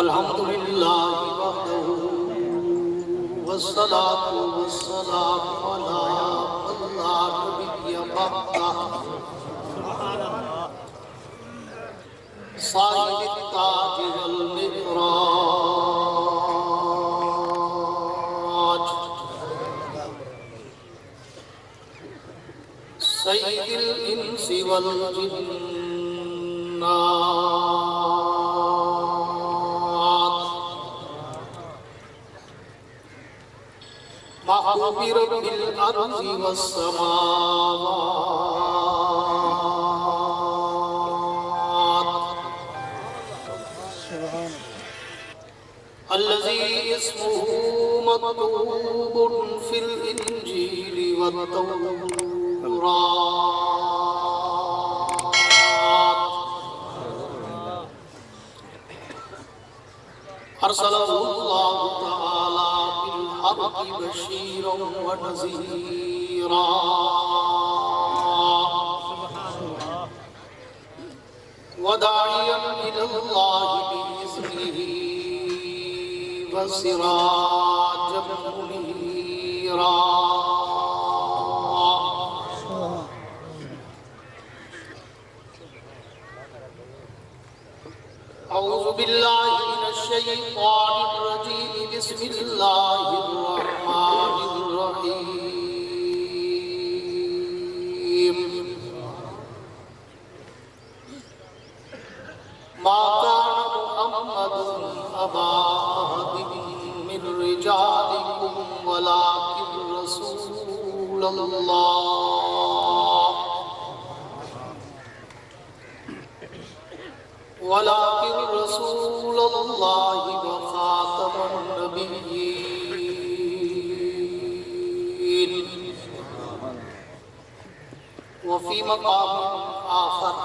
الحمد لله وحده والصلاة والسلام على من لا نبي بعده صاحب التاج والمعراج سيد الإنس والجنات محبوب رب الأرض والسماوات الذي اسمه مكتوب في الإنجيل والتوراة أرسله الله تعالى بالحق بشيرا ونذيرا وداعيا إلى الله بإذنه وسراجا منيرا أعوذ بالله من الشيطان الرجيم بسم الله الرحمن الرحيم ما كان محمد أبا أحد من رجالكم ولكن رسول الله وخاتم النبيين. وفي مقام آخر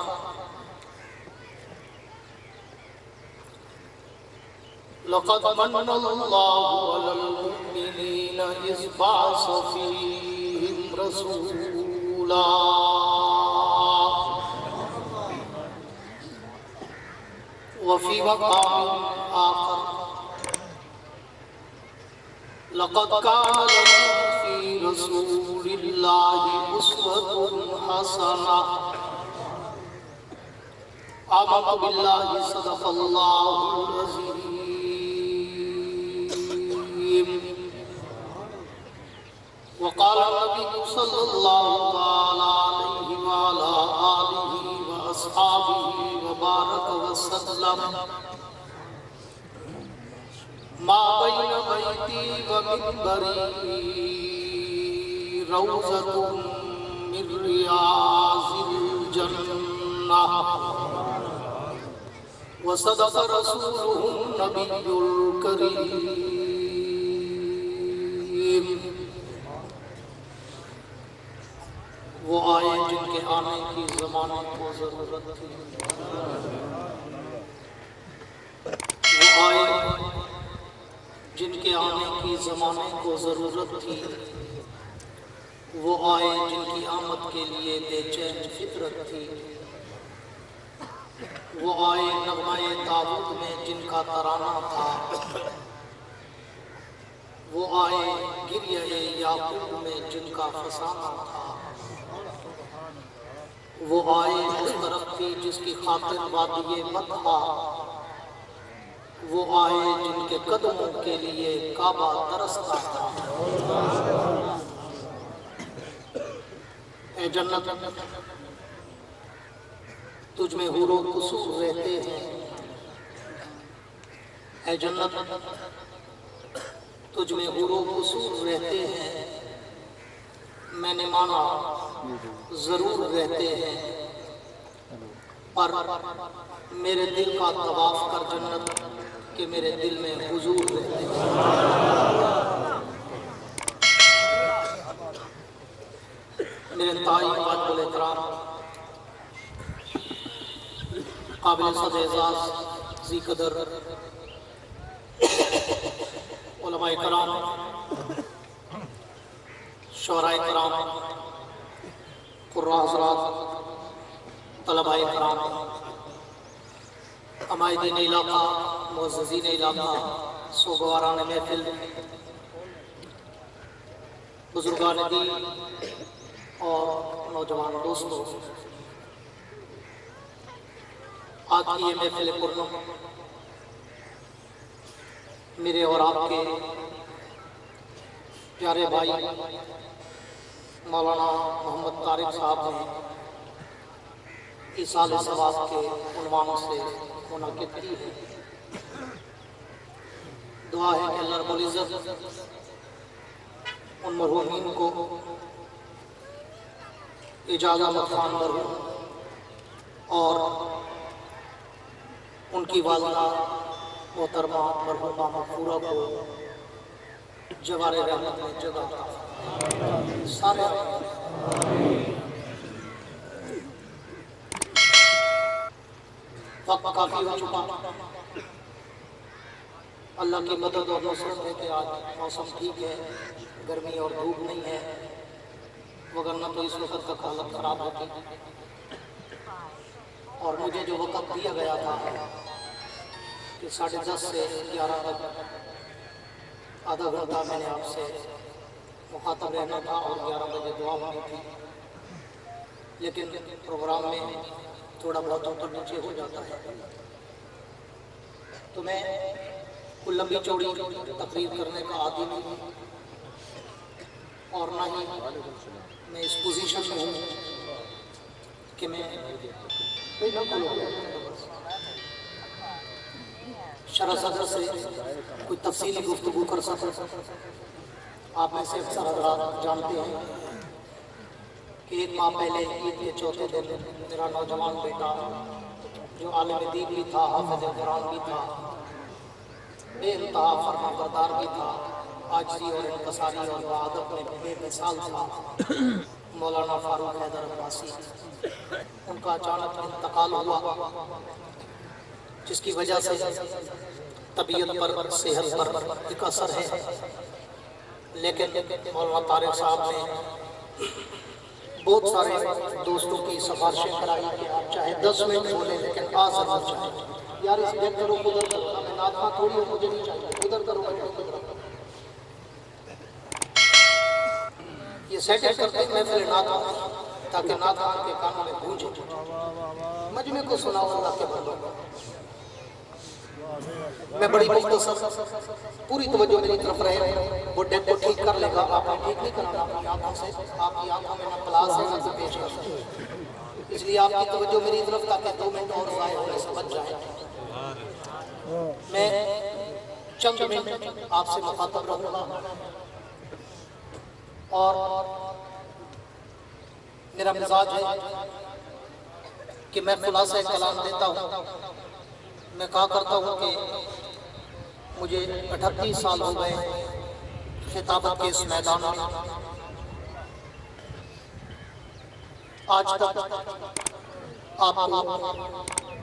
لقد من الله على المؤمنين إذ بعث فيهم رسولا وفي مقام آخر لقد كان لكم في رسول الله أسوة حسنة. آمنت بالله صدق الله العظيم. وقال النبي صلى الله عليه وعلى آله وأصحابه وبارك وسلم ما بين بيتي ومنبري روضة من رياض الجنة. وصدق رسوله النبي الكريم. وہ آئے جن کے آنے کی زمانے کو ضرورت تھی، وہ آئے جن کے آنے کی زمانے کو ضرورت تھی، وہ آئے جن کی آمد کے لیے بے چین فطرت تھی، وہ آئے نغمہ داؤد میں جن کا ترانہ تھا، وہ آئے گریہ یعقوب میں جن کا فسانہ تھا، وہ آئے اس طرف تھی جس کی خاطر وادی مدحہ، وہ آئے جن کے قدموں کے لیے کعبہ ترستا تھا۔ اے جنت تجھ میں حور و قصور رہتے ہیں، اے جنت تجھ میں حور و قصور رہتے ہیں، میں نے مانا ضرور رہتے ہیں، پر میرے دل کا طواف کر جنت کہ میرے دل میں حضور رہتے ہیں۔ میرے تائی واجب الاحترام قابل صد اعزاز ذی قدر علماء کرام، شعراء کرام، قراء حضرات، طلباء کرام، عمائدین علاقہ، معززین علاقہ، سوگواران محفل، بزرگان دین اور نوجوان دوستوں، آج کی یہ محفل پرنم میرے اور آپ کے پیارے بھائی مولانا محمد طارق صاحب نے ایصال ثواب کے عنوان سے منعقد کی ہے۔ دعا ہے کہ اللہ رب العزت ان مرحومین کو اجازت مدفان مرحوم اور ان کی والدہ محترمہ مرحومہ مغفورہ کو جوار رحمت میں جگہ عطا فرمائے۔ سارے وقت کافی ہو چکا، اللہ کی مدد اور نصرت ہے کہ آج موسم ٹھیک ہے، گرمی اور دھوپ نہیں ہے، وگرنہ تو اس وقت تک حالت خراب ہوتی۔ اور مجھے جو وقت دیا گیا تھا کہ 10:30 سے 11 تک آدھا گھنٹہ میں نے آپ سے مخاطب رہنا تھا اور 11 بجے دعا ہونی تھی، لیکن پروگرام میں تھوڑا بہت اوپر نیچے ہو جاتا ہے، تو میں کوئی لمبی چوڑی تقریر کرنے کا عادی نہیں ہوں، اور نہ ہی میں اس پوزیشن میں ہوں کہ میں شرح صدر سے کوئی تفصیلی گفتگو کر سکوں۔ آپ میں سے اکثر حضرات جانتے ہیں کہ 1 ماہ پہلے عید کے چوتھے دن میرا نوجوان بیٹا جو عالم دین بھی تھا، حافظ قرآن بھی تھا، بے انتہا فرما بردار بھی تھا، عاجزی اور انکساری اور بہادر میں بے مثال تھا، مولانا فاروق حیدر عباسی، ان کا اچانک انتقال ہوا، جس کی وجہ سے طبیعت پر، صحت پر ایک اثر ہے، لیکن مولانا طارق صاحب نے بہت سارے دوستوں کی سفارشیں کرائی کہ آپ چاہے 10 منٹ بولیں لیکن آ ضرور چاہیں۔ یار اس بیک کرو ادھر کرو، میں ناتھا تھوڑی ہوں، مجھے نہیں چاہیے، ادھر کرو میں ادھر کرو۔ یہ سیٹنگ کرتے ہیں محفل ناتھا تاکہ ناتھا کے کانوں میں گونجے، مجمع کو سناؤ اللہ کے بندوں۔ میں بڑی مختصر، پوری توجہ میری طرف رہے، وہ ڈیک کو ٹھیک کر لے گا، آپ نے ٹھیک نہیں کرانا اپنی آنکھوں سے، آپ کی آنکھوں میں نہ پلاس ہے نہ کوئی پیش کر، اس لیے آپ کی توجہ میری طرف تاکہ 2 منٹ اور ضائع ہونے سے بچ جائیں۔ میں چند منٹ آپ سے مخاطب رہوں گا اور میرا مزاج ہے کہ میں خلاصہ کلام دیتا ہوں۔ میں کہا کرتا ہوں کہ مجھے 38 سال ہو گئے خطابت کے اس میدان میں، آج تک آپ کو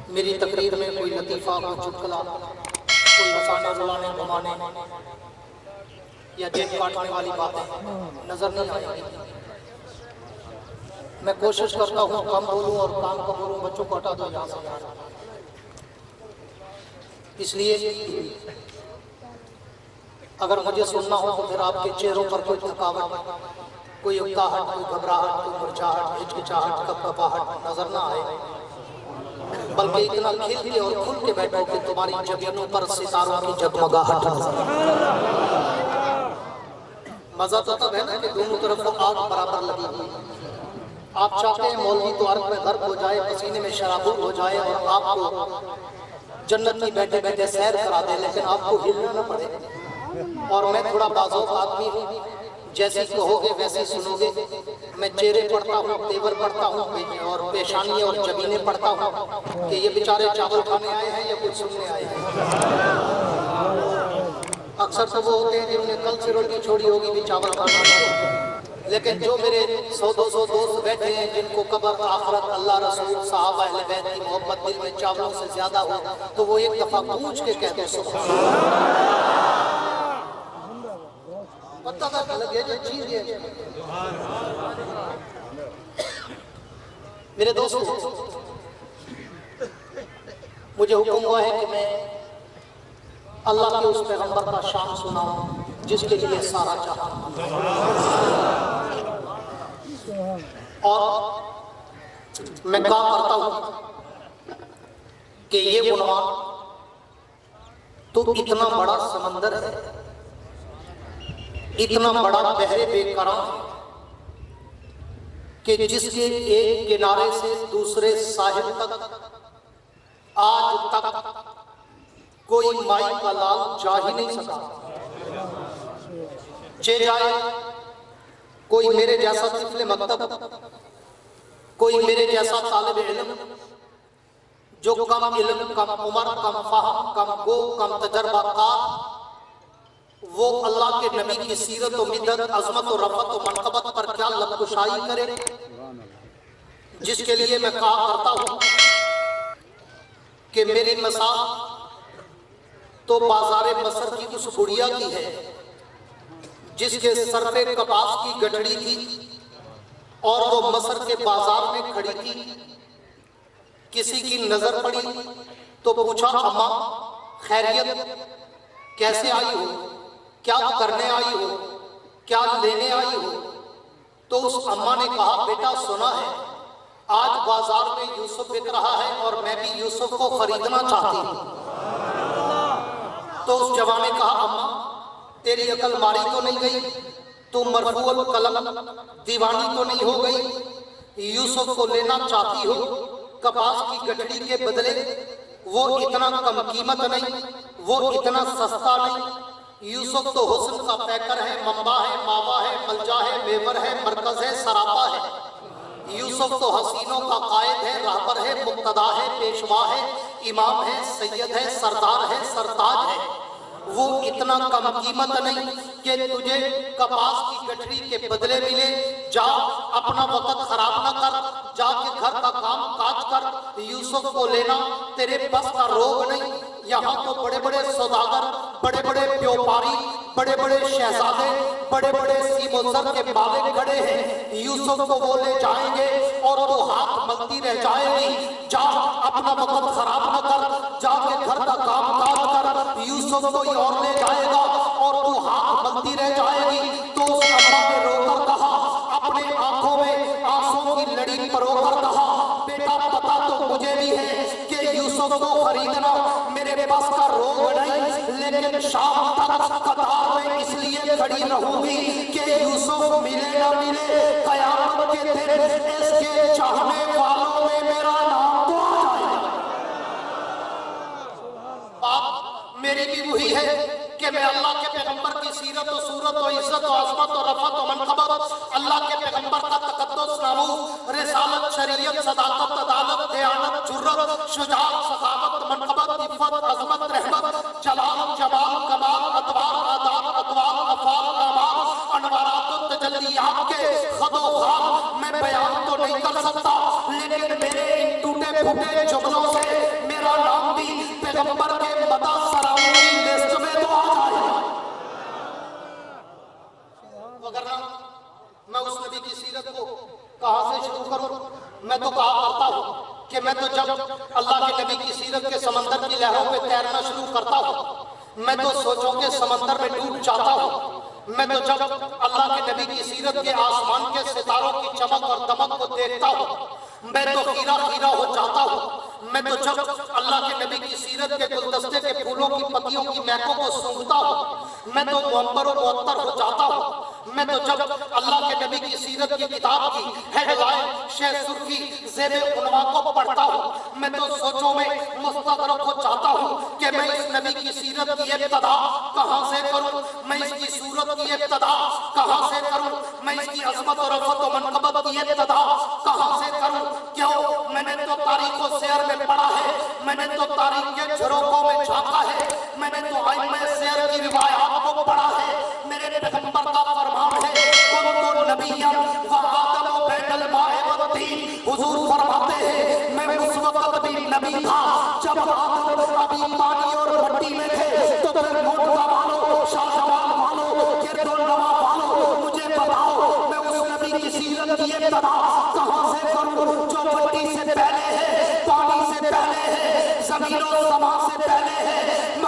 میری تقریر میں کوئی لطیفہ، کوئی چٹکلا، کوئی ہنسانے رلانے گھمانے یا جیب کاٹنے والی باتیں نظر نہیں آئیں گی۔ میں کوشش کرتا ہوں کم بولوں اور کام کا بولوں، بچوں کو ہٹا دو یہاں سے۔ اس لیے اگر مجھے سننا ہو تو پھر آپ کے چہروں پر کوئی تھکاوٹ، کوئی اکتاہٹ، کوئی گھبراہٹ، کوئی مرجھاہٹ، ہچکچاہٹ، کپکپاہٹ نظر نہ آئے، بلکہ اتنا کھل کے اور کھل کے بیٹھو کہ تمہاری جبینوں پر ستاروں کی جگمگاہٹ نظر آئے۔ مزہ تو تب ہے نا کہ دونوں طرف وہ آگ برابر لگی ہوئی۔ آپ چاہتے ہیں مولوی تو عرق میں غرق ہو جائے، پسینے میں شرابور ہو جائے اور آپ کو جنت میں بیٹھے بیٹھے سیر کرا دے، لیکن آپ کو ہلنا نہ پڑے۔ اور میں تھوڑا بازوق آدمی ہوں، جیسی کہو گے ویسی سنو گے۔ میں چہرے پڑھتا ہوں، تیور پڑھتا ہوں اور پیشانی اور جبینے پڑھتا ہوں کہ یہ بیچارے چاول کھانے آئے ہیں یا کچھ سننے آئے ہیں۔ اکثر تو وہ ہوتے ہیں جنہوں نے کل سے روٹی چھوڑی ہوگی بھی چاول کھانا ہے، لیکن جو میرے 100-200 دوست بیٹھے ہیں جن کو قبر، آخرت، اللہ، رسول، صحابہ، اہل بیت کی محبت دل میں چاولوں سے زیادہ ہو، تو وہ ایک دفعہ پوچھ کے کہتے ہیں سبحان اللہ۔ پتہ تھا کہ لگے جو چیز یہ میرے دوستوں، مجھے حکم ہوا ہے کہ میں اللہ کے اس پیغمبر کا شان سناؤں جس کے لیے سارا جہان، اور میں کہا کرتا ہوں کہ یہ عنوان تو اتنا بڑا سمندر ہے، اتنا بڑا بحر بے کرام ہے کہ جس کے ایک کنارے سے دوسرے ساحل تک آج تک کوئی مائی کا لال جا ہی نہیں سکا۔ جائے کوئی میرے جیسا طفل مکتب، کوئی میرے جیسا طالب علم جو کم علم، کم عمر، کم فہم، کم گو، کم تجربہ کار، وہ اللہ کے نبی کی سیرت و مدت، عظمت و رفعت و منقبت پر کیا لبکشائی کرے، جس کے لیے میں کہا کرتا ہوں کہ میری مثال تو بازار مصر کی اس گڑیا کی ہے جس کے سر پہ کپاس کی گٹھڑی تھی اور وہ مصر کے بازار میں کھڑی تھی۔ کسی کی نظر پڑی تو پوچھا، اماں خیریت، کیسے آئی ہو، کیا کرنے آئی ہو، کیا لینے آئی ہو؟ تو اس اماں نے کہا، بیٹا سنا ہے آج بازار میں یوسف بک رہا ہے اور میں بھی یوسف کو خریدنا چاہتی ہوں۔ تو اس جوان نے کہا، اماں تیری عقل ماری تو نہیں گئی، تو مرفوع القلم دیوانی تو نہیں ہو گئی؟ یوسف کو لینا چاہتی ہو کپاس کی گٹھڑی کے بدلے، وہ اتنا کم قیمت نہیں، وہ اتنا سستا نہیں۔ یوسف تو حسن کا پیکر ہے، منبع ہے، ماوا ہے، ملجا ہے، میور ہے، مرکز ہے، سراپا ہے۔ یوسف تو حسینوں کا قائد ہے، رہبر ہے، مقتدا ہے، پیشوا ہے، امام ہے، سید ہے، سردار ہے، سرتاج ہے۔ وہ اتنا کم قیمت نہیں کہ تجھے کپاس کی گٹھڑی کے بدلے ملے۔ جا اپنا وقت خراب نہ کر، جا کے گھر کا کام کاج کر، یوسف کو لینا تیرے بس کا روگ نہیں۔ یہاں تو بڑے بڑے سوداگر، بڑے بڑے بیوپاری، بڑے بڑے شہزادے، بڑے بڑے سیم و زر کے مالک کھڑے ہیں، یوسف کو وہ لے جائیں گے اور تو ہاتھ ملتی رہ جائے گی۔ جا اپنا وقت خراب نہ کر، جا کے گھر کا کام کاج کر، یوسف کوئی اور لے جائے گا اور تو ہاتھ ملتی رہ جائے گی۔ تو اس اماں نے رو کر کہا، اپنے آنکھوں میں آنسوں کی لڑی پرو کر کہا، بیٹا پتا تو مجھے بھی ہے کہ یوسف کو خریدنا میرے پاس کا روگ نہیں، لیکن شام تک قطار میں اس لیے کھڑی رہوں گی کہ یوسف ملے نہ ملے، قیامت کے دن اس کے چاہنے والوں میں میرا نام تو آ جائے گا۔ بات میری بھی وہی ہے کہ میں اللہ کے پیغمبر کی سیرت و صورت و عزت و عظمت و رفعت و منقبت، اللہ کے پیغمبر کا تقدس، ناموس، رسالت، شریعت، صداقت، عدالت، دیانت، جرت، شجاعت، سخاوت، منقبت، عفت، عظمت، رحمت، جلال، جمال، کمال، ادوار، آداب، اقوال، افعال، اعمال، انوارات و تجلیات کے خد و خواب میں بیان تو نہیں کر سکتا، لیکن میرے ان ٹوٹے پھوٹے جملوں سے میرا نام بھی پیغمبر کے مدح سراؤں کی لسٹ میں تو آ جائے گا۔ وگرنہ میں اس نبی کی سیرت کو کہاں سے شروع کروں؟ میں تو کہا کرتا ہوں کہ میں تو جب اللہ کے نبی کی سیرت کے سمندر کی لہروں پہ تیرنا شروع کرتا ہوں، میں تو سوچوں کے سمندر میں ڈوب جاتا ہوں۔ میں تو جب اللہ کے نبی کی سیرت کے آسمان کے ستاروں کی چمک اور دمک کو دیکھتا ہوں، میں تو خیرہ خیرہ ہو جاتا ہوں۔ میں تو جب اللہ کے نبی کی سیرت کے گلدستے کے پھولوں کی پتیوں کی مہکوں کو سونگھتا ہوں، میں تو معطر و معطر ہو جاتا ہوں۔ میں تو جب اللہ کے نبی کی سیرت کی کتاب کی ہیڈ لائن، شہ سرخی، زیب عنوان کو پڑھتا ہوں، میں تو سوچوں میں مستغرق ہو جاتا ہوں کہ میں اس نبی کی سیرت کی ابتدا کہاں سے کروں، میں اس کی صورت کی ابتدا کہاں سے کروں، میں اس کی عظمت و رفعت و منقبت کی ابتدا کہاں سے کروں؟ کیوں؟ میں نے تو تاریخ و سیر میں پڑھا ہے، میں نے تو تاریخ کے جھروکوں میں جھانکا ہے، میں نے تو ائمہ سیر کی روایات کو پڑھا ہے۔ میرے پیغمبر کا فرمان ہے، کنت نبیا وآدم بین الماء والطین، حضور فرماتے ہیں میں اس وقت بھی نبی تھا جب آدم ابھی پانی اور مٹی میں تھے، تو پھر مرتضیٰ والو، شاہ جمال والو، گرد و نواح والو، مجھے بتاؤ میں اس نبی کی سیرت کی ابتدا کہاں سے کروں جو مٹی سے پہلے ہے، پانی سے پہلے ہے، زمین و سما سے پہلے ہے،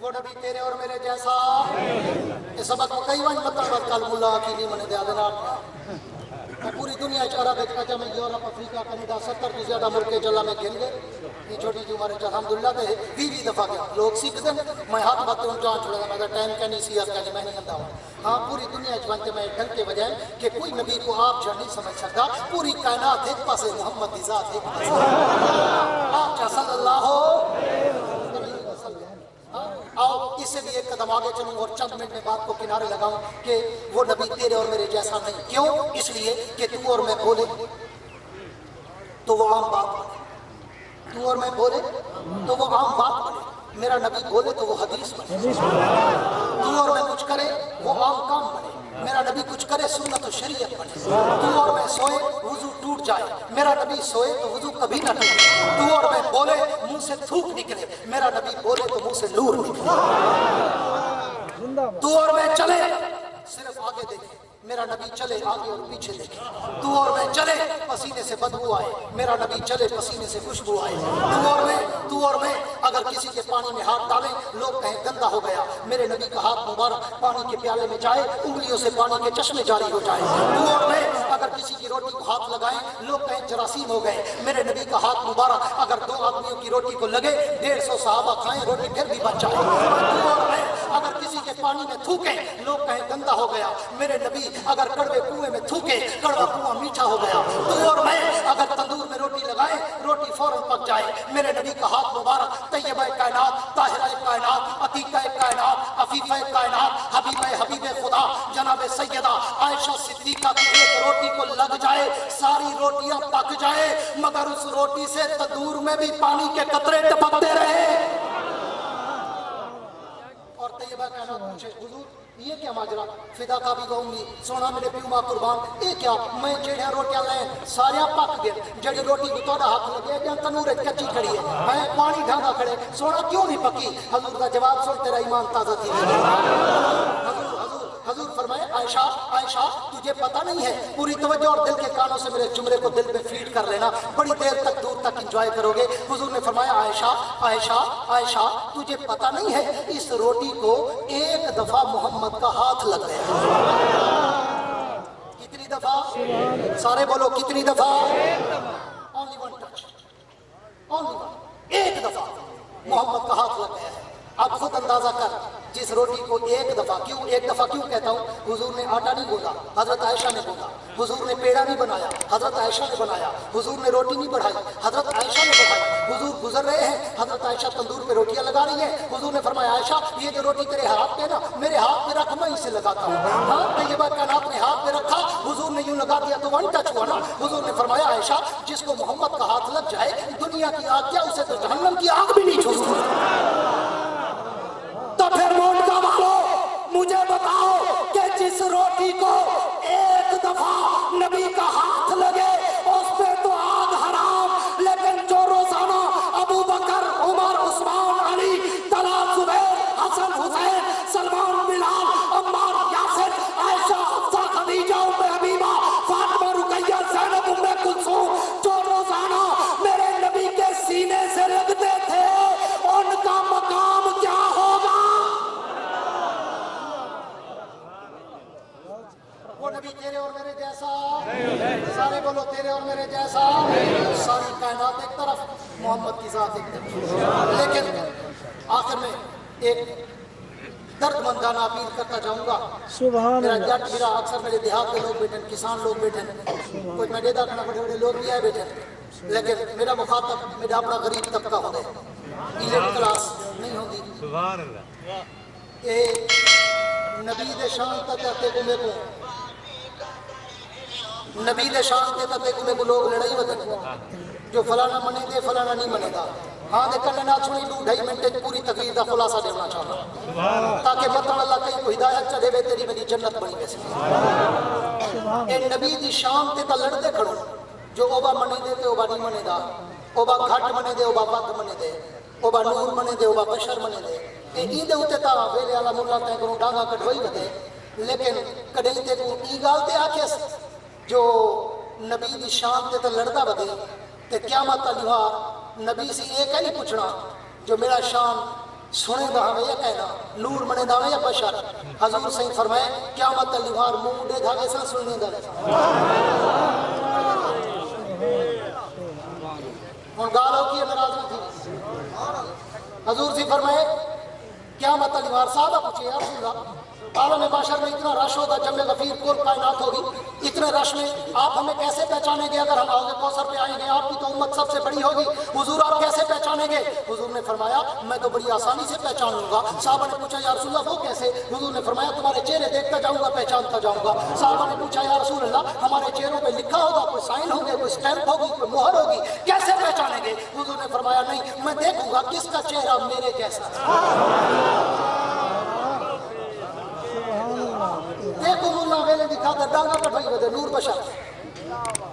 وہ نبی تیرے اور میرے جیسا یہ سبق کو کئی وان مطلب کل ملا کی نہیں منے دیا دینا پوری دنیا عرب عجم یورپ افریقہ کینیڈا 70 سے زیادہ ملک جلا میں گن گئے یہ چھوٹی سی عمر الحمدللہ تے 20 دفعہ گیا لوگ سیکھ دیں میں ہاتھ باتوں جان چھوڑا میں ٹائم کا نہیں سیاست کا نہیں میں نہیں انداوا ہاں پوری دنیا جوانتے میں ڈر کے بجائے کہ کوئی نبی کو آپ جان نہیں سمجھ سکتا پوری کائنات ایک پاسے محمد دی ذات ایک پاسے آپ چاہ صلی اللہ ہو آؤ اس سے بھی ایک قدم آگے چلوں اور چند منٹ میں بات کو کنارے لگاؤں کہ وہ نبی تیرے اور میرے جیسا نہیں کیوں اس لیے کہ تو اور میں بولے تو وہ عام بات بنے تو اور میں بولے تو وہ عام بات بنے میرا نبی بولے تو وہ حدیث بنے تو اور میں کچھ کرے وہ عام کام بنے میرا نبی کچھ کرے سنت و شریعت بنے تو اور میں سوئے وضو ٹوٹ جائے میرا نبی سوئے تو وضو کبھی نہ ٹوٹے تو اور میں بولے منہ سے تھوک نکلے میرا نبی بولے تو منہ سے نور نکلے تو اور میں چلے صرف آگے دیکھے میرا نبی چلے آگے اور پیچھے دیکھے تو اور میں چلے پسینے سے بدبو آئے میرا نبی چلے پسینے سے خوشبو آئے تو اور میں اگر کسی کے پانی میں ہاتھ ڈالیں لوگ کہیں گندا ہو گیا میرے نبی کا ہاتھ مبارک پانی کے پیالے میں جائے انگلیوں سے پانی کے چشمے جاری ہو جائے تو اور میں اگر کسی کی روٹی کو ہاتھ لگائیں لوگ کہیں جراثیم ہو گئے میرے نبی کا ہاتھ مبارک اگر 2 آدمیوں کی روٹی کو لگے 150 صحابہ کھائیں روٹی پھر بھی بچ جائے تو اور میں اگر کسی کے پانی میں تھوکیں لوگ کہیں گندا ہو گیا میرے نبی اگر کڑوے کنویں میں تھوکے کڑوا کنواں میٹھا ہو گیا تو اور میں اگر تندور میں روٹی لگائے روٹی فوراً پک جائے میرے نبی کا ہاتھ مبارک طیبہ کائنات طاہرہ کائنات عتیقہ کائنات عفیفہ کائنات حبیب خدا جناب سیدہ عائشہ صدیقہ کی ایک روٹی کو لگ جائے ساری روٹیاں پک جائے مگر اس روٹی سے تندور میں بھی پانی کے قطرے ٹپکتے رہے اور طیبہ کائنات پوچھے حضور یہ کیا ماجرا فدا کا بھی کہوں گی سونا میرے پیو ماں قربان یہ کیا میں جڑیاں روٹیاں لیں ساریاں پک گئے جڑی روٹی کو توڑا ہاتھ لگے جہاں تنور کچی کھڑی ہے میں پانی ڈھانگا کھڑے سونا کیوں نہیں پکی حضور کا جواب سن تیرا ایمان تازہ تھی حضور فرمائے عائشہ تجھے پتہ نہیں ہے پوری توجہ اور دل کے کانوں سے میرے جملے کو دل میں فیڈ کر لینا بڑی دیر تک دور تک انجوائے کرو گے حضور نے فرمایا عائشہ تجھے پتہ نہیں ہے اس روٹی کو ایک دفعہ محمد کا ہاتھ لگ گیا کتنی دفعہ سارے بولو کتنی دفعہ only one touch ایک دفعہ محمد کا ہاتھ لگ گیا ہے اب خود اندازہ کر جس روٹی کو ایک دفعہ کیوں کہتا ہوں حضور نے آٹا نہیں گوندھا حضرت عائشہ نے گوندھا حضور نے پیڑا نہیں بنایا حضرت عائشہ نے بنایا حضور نے روٹی نہیں بڑھائی حضرت عائشہ نے بڑھائی حضور گزر رہے ہیں حضرت عائشہ تندور پہ روٹیاں لگا رہی ہیں حضور نے فرمایا عائشہ یہ جو روٹی تیرے ہاتھ پہ نا میرے ہاتھ پہ رکھ میں اسے لگاتا ہوں ہاں طیبہ کائنات نے ہاتھ پہ رکھا حضور نے یوں لگا دیا تو ون ٹچ ہوا نا حضور نے فرمایا عائشہ جس کو محمد کا ہاتھ لگ جائے دنیا کی آگ کیا اسے تو جہنم کی آگ بھی نہیں چھو سکتی تو پھر موٹ کا مالو مجھے بتاؤ کہ جس روٹی کو ایک دفعہ نبی کا ہاتھ لگے اس پہ تو آگ حرام لیکن جو روزانہ ابو بکر عمر عثمان علی طلحہ زبیر حسن حسین سلمان بلال عمار یاسر عائشہ حفصہ خدیجہ ام حبیبہ فاطمہ رقیہ زینب ام کلثوم جو روزانہ میرے نبی کے سینے سے لگتے تھے ان کا مقام کیا ہوگا وہ نبی تیرے اور میرے جیسا سارے بولو تیرے اور میرے جیسا ساری کائنات ایک طرف محمد کی ذات ایک طرف لیکن آخر میں ایک درد مندانہ اپیل کرتا جاؤں گا میرا جٹ میرا اکثر میرے دیہات کے لوگ بیٹھے کسان لوگ بیٹھے کوئی میں دیدا کھنا بڑے بڑے لوگ بھی آئے بیٹھے لیکن میرا مخاطب میرا اپنا غریب طبقہ ہوتا ہے ایلیٹ کلاس نہیں ہوتی نبی دے شان تک آتے کو میں کو نبی دے شان تے تے کو لوگ لڑائی ودن جو فلانا منے دے فلانا نہیں منے دا ہاں دے کرنے نہ چھوڑی 2.5 منٹ پوری تقریر دا خلاصہ دینا چاہتا تاکہ مطلب اللہ کہیں کو ہدایت چڑھے وے تیری میری جنت بنی ویسے اے نبی دی شان تے تا لڑتے کھڑو جو اوبا منے دے تے اوبا نہیں منے دا اوبا گھٹ منے دے اوبا بد منے دے اوبا نور منے دے اوبا بشر منے دے اے ای دے ہوتے تا ویلے والا مولا تے کو ڈانگا کٹوائی ودے لیکن کڈیں تے کو ای گال تے آکھس جو نبی دی شان تے تا لڑدا ودے تے قیامت علیہ نبی سی ایک ہے نہیں پوچھنا جو میرا شان سنے دا ہمیں یا کہنا نور منے دا ہمیں یا بشر. حضور صحیح فرمائے قیامت علیہ منہ دے دھاگے سا سننے دا ہوں گالوں کی ناراض نہیں تھی. حضور سی فرمائے قیامت علیہ صحابہ پوچھے یا رسول اللہ عالم بشر میں اتنا رش ہوگا جمع غفیر کل کائنات ہوگی اتنے رش میں آپ ہمیں کیسے پہچانیں گے اگر ہم حوض کوثر پہ آئیں گے آپ کی تو امت سب سے بڑی ہوگی حضور آپ کیسے پہچانیں گے. حضور نے فرمایا میں تو بڑی آسانی سے پہچان لوں گا. صحابہ نے پوچھا یا رسول اللہ وہ کیسے. حضور نے فرمایا تمہارے چہرے دیکھتا جاؤں گا پہچانتا جاؤں گا. صحابہ نے پوچھا یا رسول اللہ ہمارے چہروں پہ لکھا ہوگا کوئی سائن ہوگا کوئی اسٹیمپ ہوگی کوئی مہر ہوگی کیسے پہچانیں گے. حضور نے فرمایا نہیں میں دیکھوں گا کس کا چہرہ میرے جیسا دیکھو مولا ویلے دکھا دے ڈانگا کٹھائی ودے نور بشر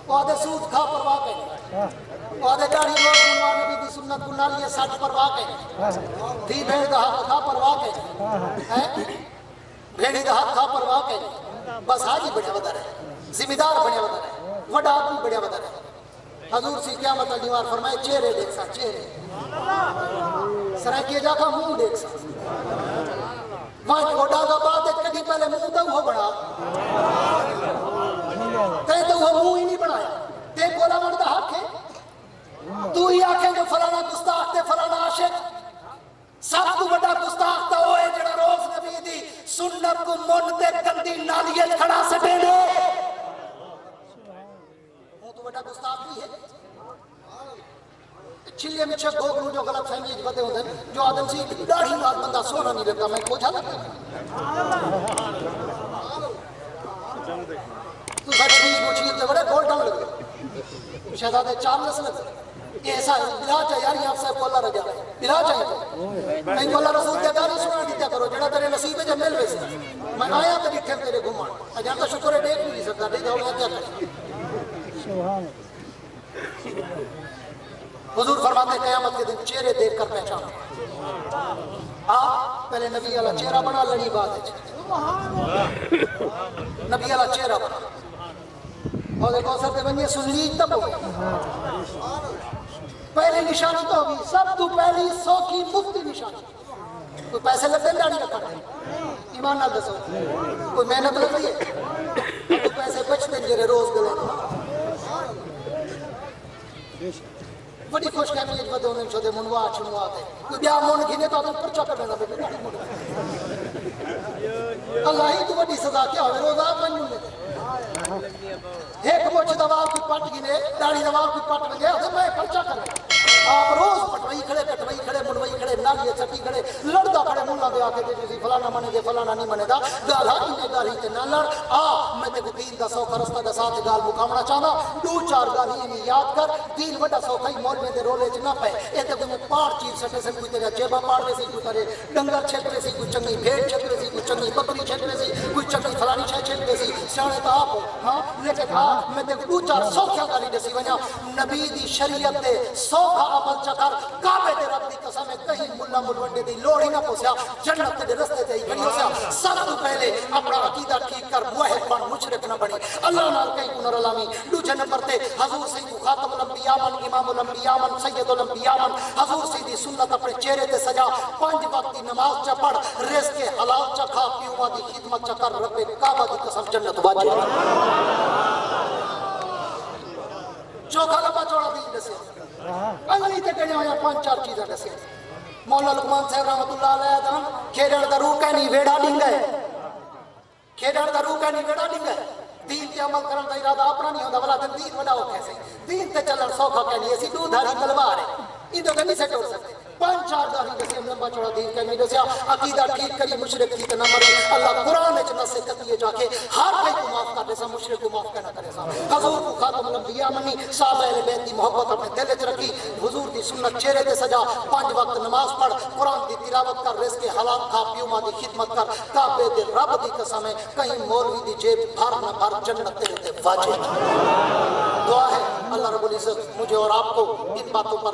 وعدے سود کھا پرواہ کہیں وعدے داڑھی روز منوار نبی دی سنت کنالیے سٹ پرواہ کہیں تھی بھیڑ دا ہاتھ کھا پرواہ کہیں بھیڑی دا ہاتھ کھا پرواہ کہیں بس حاجی بڑھیا ودا رہے ذمہ دار بڑھیا ودا رہے وڈا آدمی بڑھیا ودا رہے. حضور سی قیامت علیہ فرمائے چہرے دیکھ سا چہرے سرائکیے جا کا منہ دیکھ سا وہاں کو ڈاگا بات ہے کدھی پہلے منہ تو وہ بڑھا کہیں تو وہ منہ ہی نہیں بڑھایا تے بولا مردہ حق ہے تو ہی آکھیں جو فلانا گستاخ تے فلانا عاشق سب تو بڑا گستاخ تا ہوئے جڑا روز نبی دی سنت کو من تے گندی نالیت کھڑا سٹے دے وہ تو بڑا گستاخ بھی ہے. چلے میں چھک گوگلو جو غلط فہمی بدے ہوتے ہیں جو آدم سی داڑھی نال بندہ سونا نہیں لگتا میں کو جا لگتا تو سچ چیز وہ چیز تے بڑے گولڈن لگ گئے شہزادے چارلس لگ گئے ایسا بلا چاہیے یار صاحب کو اللہ رجا بلا چاہیے نہیں کو اللہ رسول دے گالی سنا دیتا کرو جڑا تیرے نصیب ہے جب مل ویسے میں آیا تے ڈٹھے تیرے گھومن اجان تو شکر ہے دیکھ نہیں سکتا دیکھ ہو کیا کرے. سبحان حضور فرماتے قیامت کے دن چہرے دیکھ کر پہچان آپ پہلے نبی والا چہرہ بنا لڑی بات ہے نبی والا چہرہ بنا اور کوثر تے بنیے سنلی تب ہوگی پہلی نشانی تو ہوگی سب تو پہلی 100 کی مفتی نشانی. کوئی پیسے لگتے ہیں داڑھی رکھا ہے ایمان نال دسو کوئی محنت لگتی ہے کوئی پیسے بچتے ہیں جرے روز گلے بڑی خوش کہمی ہے بدے انہیں چھوڑے منوات شنوات ہے کوئی بیا مون گھنے تو آدم پرچا کر دینا بیٹے داڑھی مون اللہ ہی تو بڑی سزا کیا ہوئے روز آپ بنوں گے ایک موچ دوال کی پٹ گھنے داڑھی دوال کی پٹ بگے آدم میں پرچا کر دینا آپ روز پٹوائی کھڑے منوائی کھڑے نالیے چٹی کھڑے لڑدا کھڑے مولا دے آکے تے جسی فلانا منے دے فلانا نہیں منے دا گالا انہیں گالی تے نہ لڑ میں تے دین دا سوکھا رستہ دا ساتھ گال مکامنا چاہنا 2-4 گالی انہیں یاد کر دین وڈا سوکھا ہی مول میں دے رولے چ نہ پے اے تے کوئی پاڑ چیز سٹے سے کوئی تیرا جیبا پاڑ دے سی کوئی تیرے ڈنگر چھک دے سی کوئی چنگی بھیڑ چھک دے سی کوئی چنگی بکری چھک دے سی کوئی چنگی فلانی چھک دے سی سیانے تا آپ ہاں لیکن میں تے 2-4 سوکھا گالی دے سی ونیا نبی دی شریعت دے سوکھا عمل چکر کعبے دے رب دی قسم ہے کہیں ملا ملوڈے دی لوڑی نہ پوسیا جنت دے رستے تے ہی کھڑی ہوسیا سب تو پہلے اپنا عقیدہ ٹھیک کر موحد بن مشرک نہ بنی اللہ نال کہیں کنر علامی. دوسرے نمبر تے حضور سید خاتم الانبیاء من امام الانبیاء من سید الانبیاء من حضور سید سنت اپنے چہرے تے سجا 5 وقت دی نماز چا پڑھ رزق حلال چا کھا پیوا دی خدمت چا کر رب کعبہ دی قسم جنت واجب چوکھا لمبا چوڑا دین دسیا انگلی تے کڑے ہویا 5-4 چیزاں دسیا. مولا لقمان صاحب رحمت اللہ علیہ دان کھیڑن دا روح کہنی ویڑا ڈنگا ہے کھیڑن دا روح کہنی ویڑا ڈنگا ہے دین تے عمل کرن دا ارادہ اپنا نہیں ہوندا بلا دین وڈا ہو کیسے دین تے چلن سوکھا کہنی اسی دو دھاری تلوار ہے ان تو نہیں سے ٹوڑ سکتے 5-4 داری دسیا لمبا چوڑا دین کہنی دسیا عقیدہ ٹھیک کری مشرک تھی تے نہ مرے اللہ قرآن وچ نص کتیے جا کے ہر کوئی کو معاف کر دے سا مشرک کو معاف کرنا کرے سا. حضور کو خاتم الانبیاء منی صحابہ اہل بیت دی محبت اپنے دل وچ رکھی حضور دی سنت چہرے تے سجا 5 وقت نماز پڑھ قرآن دی تلاوت کر رزق حلال کھا پیو دی خدمت کر کعبے دے رب دی قسم ہے کہیں مولوی دی جیب بھر نہ بھر جنت تیرے تے واجب. دعا ہے اللہ رب العزت مجھے اور آپ کو ان باتوں پر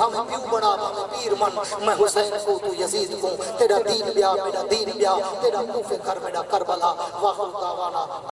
بھاویں پیو بڑا بھاویں پیر من میں حسین کو تو یزید کو تیرا دین بیا میرا دین بیا تیرا کوفے کر میرا کربلا واخر دعوانا